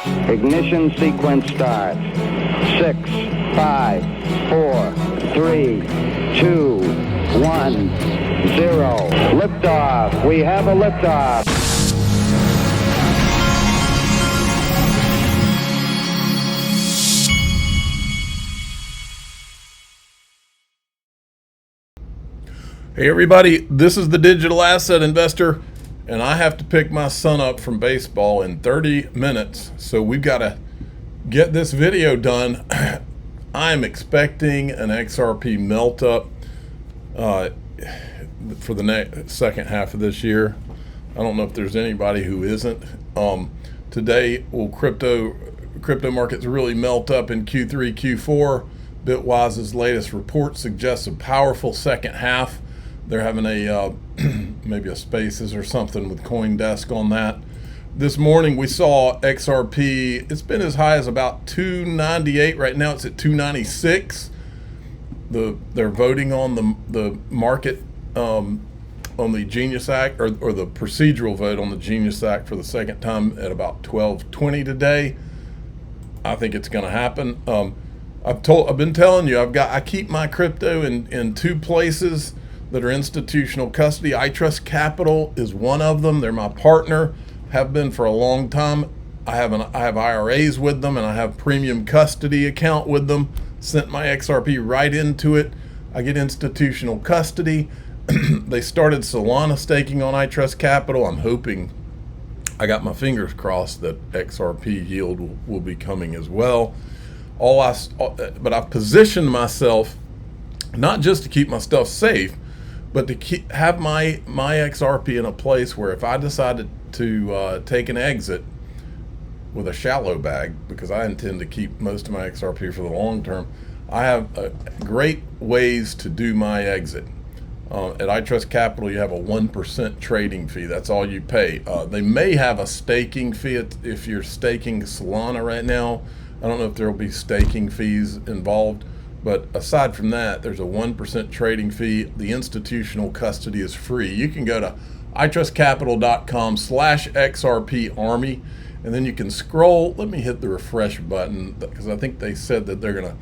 Ignition sequence start. 6, 5, 4, 3, 2, 1, 0. Liftoff. We have a liftoff. Hey everybody, this is the Digital Asset Investor, and I have to pick my son up from baseball in 30 minutes, so we've got to get this video done. I'm expecting an XRP melt up for the second half of this year. I don't know if there's anybody who isn't. Today, will crypto markets really melt up in Q3, Q4? Bitwise's latest report suggests a powerful second half. They're having a maybe a Spaces or something with CoinDesk on that. This morning we saw XRP. It's been as high as about 298. Right now it's at 296. They're voting on the market on the Genius Act or the procedural vote on the Genius Act for the second time at about 12:20 today. I think it's going to happen. I've been telling you I keep my crypto in two places that are institutional custody. iTrustCapital is one of them. They're my partner, have been for a long time. I have IRAs with them, and I have premium custody account with them. Sent my XRP right into it. I get institutional custody. They started Solana staking on iTrustCapital. I'm hoping, I got my fingers crossed that XRP yield will be coming as well. But I've positioned myself not just to keep my stuff safe, but to have my XRP in a place where if I decided to take an exit with a shallow bag, because I intend to keep most of my XRP for the long term, I have great ways to do my exit. At iTrustCapital, you have a 1% trading fee. That's all you pay. They may have a staking fee if you're staking Solana right now. I don't know if there will be staking fees involved. But aside from that, there's a 1% trading fee. The institutional custody is free. You can go to itrustcapital.com/XRP Army, and then you can scroll. Let me hit the refresh button because I think they said that they're going to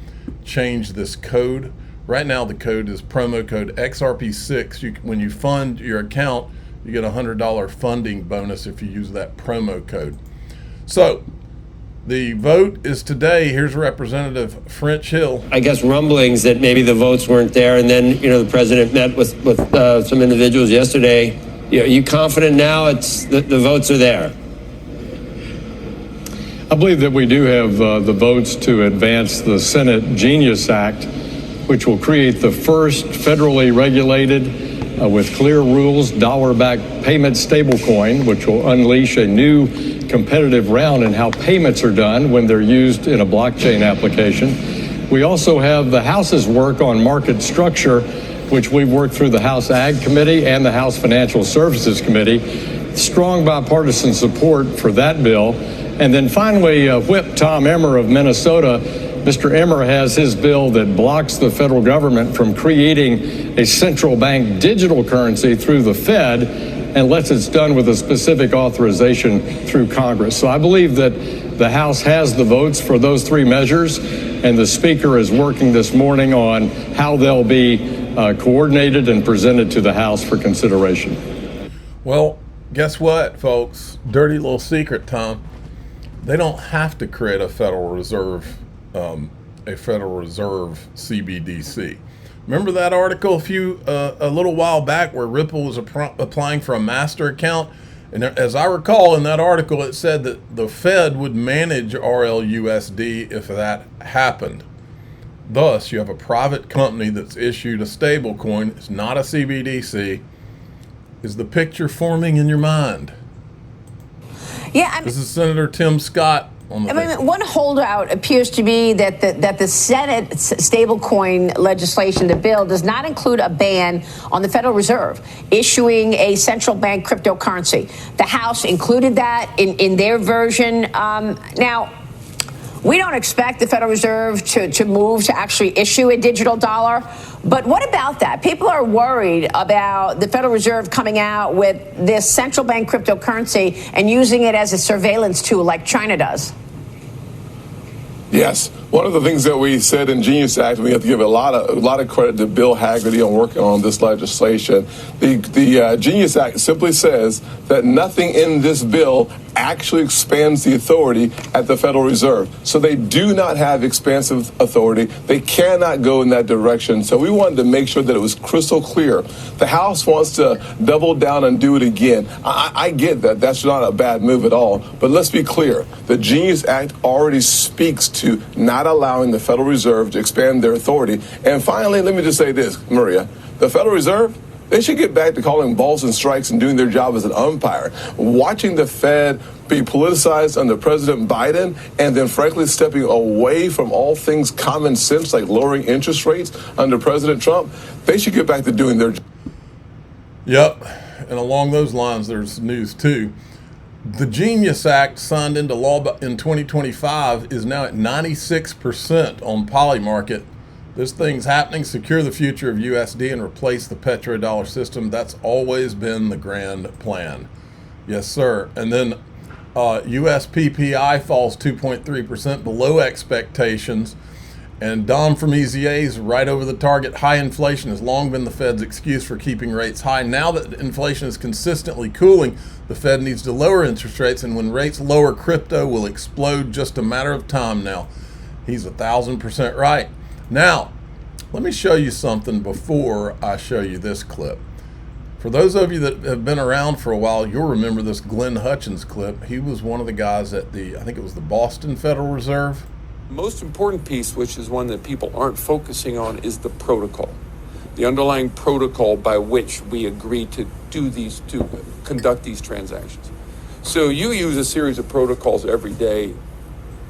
change this code. Right now, the code is promo code XRP6. When you fund your account, you get a $100 funding bonus if you use that promo code. So the vote is today. Here's Representative French Hill. I guess rumblings that maybe the votes weren't there, and then the president met with some individuals yesterday. Are you confident now the votes are there? I believe that we do have the votes to advance the Senate Genius Act, which will create the first federally regulated with clear rules dollar-backed payment stablecoin, which will unleash a new competitive round in how payments are done when they're used in a blockchain application. We also have the House's work on market structure, which we've worked through the House Ag Committee and the House Financial Services Committee. Strong bipartisan support for that bill. And then finally, Whip Tom Emmer of Minnesota. Mr. Emmer has his bill that blocks the federal government from creating a central bank digital currency through the Fed, unless it's done with a specific authorization through Congress. So I believe that the House has the votes for those three measures, and the Speaker is working this morning on how they'll be coordinated and presented to the House for consideration. Well, guess what, folks? Dirty little secret, Tom. They don't have to create a Federal Reserve CBDC. Remember that article a little while back where Ripple was applying for a master account? And as I recall in that article, it said that the Fed would manage RLUSD if that happened. Thus, you have a private company that's issued a stable coin. It's not a CBDC. Is the picture forming in your mind? Yeah, this is Senator Tim Scott. One holdout appears to be that the Senate stablecoin legislation, the bill, does not include a ban on the Federal Reserve issuing a central bank cryptocurrency. The House included that in their version. Now, we don't expect the Federal Reserve to move to actually issue a digital dollar. But what about that? People are worried about the Federal Reserve coming out with this central bank cryptocurrency and using it as a surveillance tool like China does. Yes. One of the things that we said in Genius Act, and we have to give a lot of credit to Bill Hagerty on working on this legislation. The Genius Act simply says that nothing in this bill actually expands the authority at the Federal Reserve. So they do not have expansive authority. They cannot go in that direction. So we wanted to make sure that it was crystal clear. The House wants to double down and do it again. I get that. That's not a bad move at all. But let's be clear. The Genius Act already speaks to not allowing the Federal Reserve to expand their authority. And finally, let me just say this, Maria. The Federal Reserve, they should get back to calling balls and strikes and doing their job as an umpire. Watching the Fed be politicized under President Biden and then frankly stepping away from all things common sense like lowering interest rates under President Trump, they should get back to doing their job. Yep, and along those lines, there's news too. The Genius Act signed into law in 2025 is now at 96% on Polymarket. This thing's happening. Secure the future of USD and replace the petrodollar system. That's always been the grand plan. Yes, sir. And then US PPI falls 2.3% below expectations. And Dom from EZA is right over the target. High inflation has long been the Fed's excuse for keeping rates high. Now that inflation is consistently cooling, the Fed needs to lower interest rates. And when rates lower, crypto will explode. Just a matter of time now. He's 1,000% right. Now, let me show you something before I show you this clip. For those of you that have been around for a while, you'll remember this Glenn Hutchins clip. He was one of the guys at I think it was the Boston Federal Reserve. Most important piece, which is one that people aren't focusing on, is the protocol. The underlying protocol by which we agree to conduct these transactions. So you use a series of protocols every day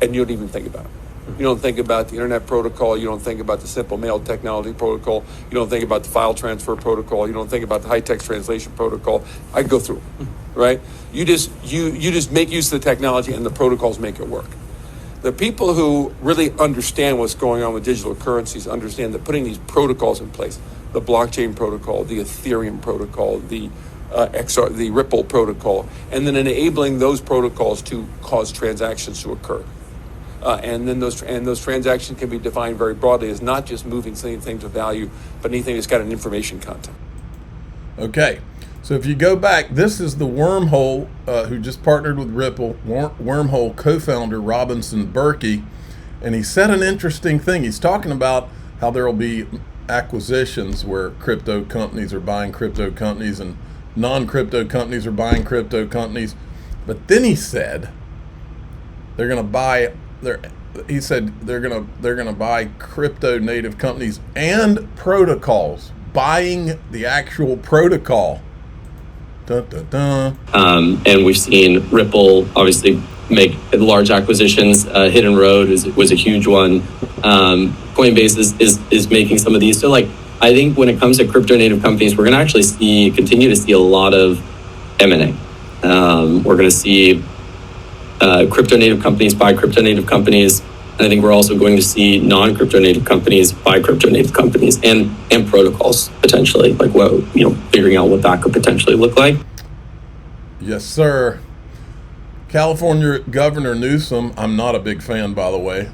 and you don't even think about it. You don't think about the internet protocol. You don't think about the simple mail technology protocol. You don't think about the file transfer protocol. You don't think about the high text translation protocol. I go through, right? You just make use of the technology and the protocols make it work. The people who really understand what's going on with digital currencies understand that putting these protocols in place, the blockchain protocol, the Ethereum protocol, the the Ripple protocol, and then enabling those protocols to cause transactions to occur. And then those transactions can be defined very broadly as not just moving things of value, but anything that's got an information content. Okay, so if you go back, this is the Wormhole, who just partnered with Ripple, Wormhole co-founder Robinson Berkey, and he said an interesting thing. He's talking about how there will be acquisitions where crypto companies are buying crypto companies and non-crypto companies are buying crypto companies. But then he said they're going to buy they're going to buy crypto native companies and protocols, buying the actual protocol. Dun, dun, dun. And we've seen Ripple obviously make large acquisitions. Hidden Road was a huge one. Coinbase is making some of these. So I think when it comes to crypto native companies, we're going to actually continue to see a lot of M&A. We're going to see crypto native companies buy crypto native companies. And I think we're also going to see non-crypto native companies buy crypto native companies and protocols potentially, figuring out what that could potentially look like. Yes, sir. California Governor Newsom, I'm not a big fan, by the way,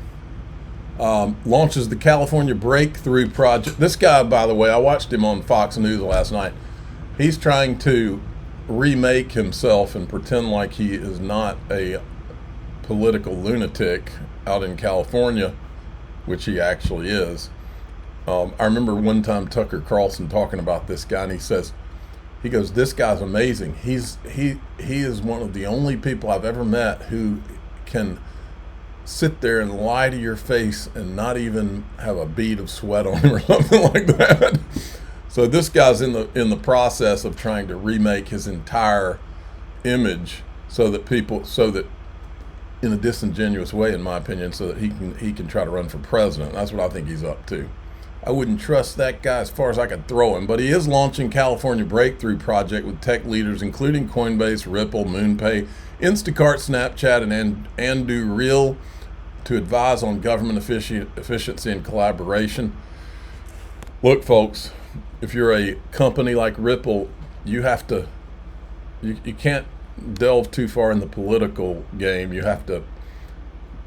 launches the California Breakthrough Project. This guy, by the way, I watched him on Fox News last night. He's trying to remake himself and pretend like he is not a political lunatic out in California, which he actually is. I remember one time Tucker Carlson talking about this guy, and he goes, this guy's amazing. He is one of the only people I've ever met who can sit there and lie to your face and not even have a bead of sweat on him or something like that. So this guy's in the process of trying to remake his entire image so that in a disingenuous way, in my opinion, so that he can try to run for president. That's what I think he's up to. I wouldn't trust that guy as far as I could throw him, but he is launching California Breakthrough Project with tech leaders including Coinbase, Ripple, MoonPay, Instacart, Snapchat, and Andu Real to advise on government efficiency and collaboration. Look, folks, if you're a company like Ripple, you can't delve too far in the political game. You have to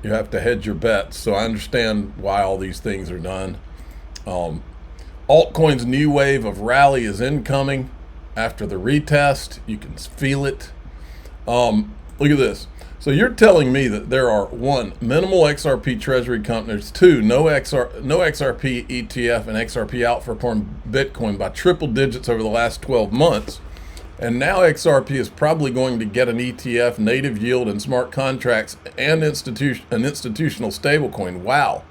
You have to hedge your bets. So I understand why all these things are done. Altcoin's new wave of rally is incoming after the retest. You can feel it. Look at this. So you're telling me that there are 1, minimal XRP treasury companies, 2, no XRP ETF and XRP outperformed Bitcoin by triple digits over the last 12 months. And now XRP is probably going to get an ETF, native yield, and smart contracts, and an institutional stablecoin. Wow.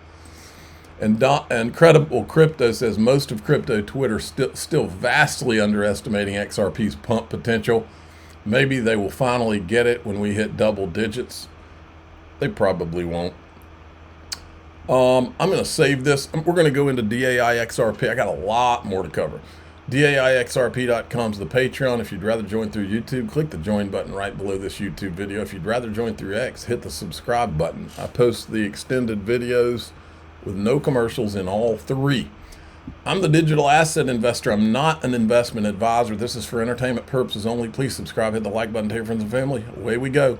And Credible Crypto says most of crypto Twitter still vastly underestimating XRP's pump potential. Maybe they will finally get it when we hit double digits. They probably won't. I'm going to save this. We're going to go into DAI XRP. I got a lot more to cover. DAIXRP.com is the Patreon. If you'd rather join through YouTube, click the join button right below this YouTube video. If you'd rather join through X, hit the subscribe button. I post the extended videos with no commercials in all 3. I'm the digital asset investor. I'm not an investment advisor. This is for entertainment purposes only. Please subscribe, hit the like button, tell your friends and family. Away we go.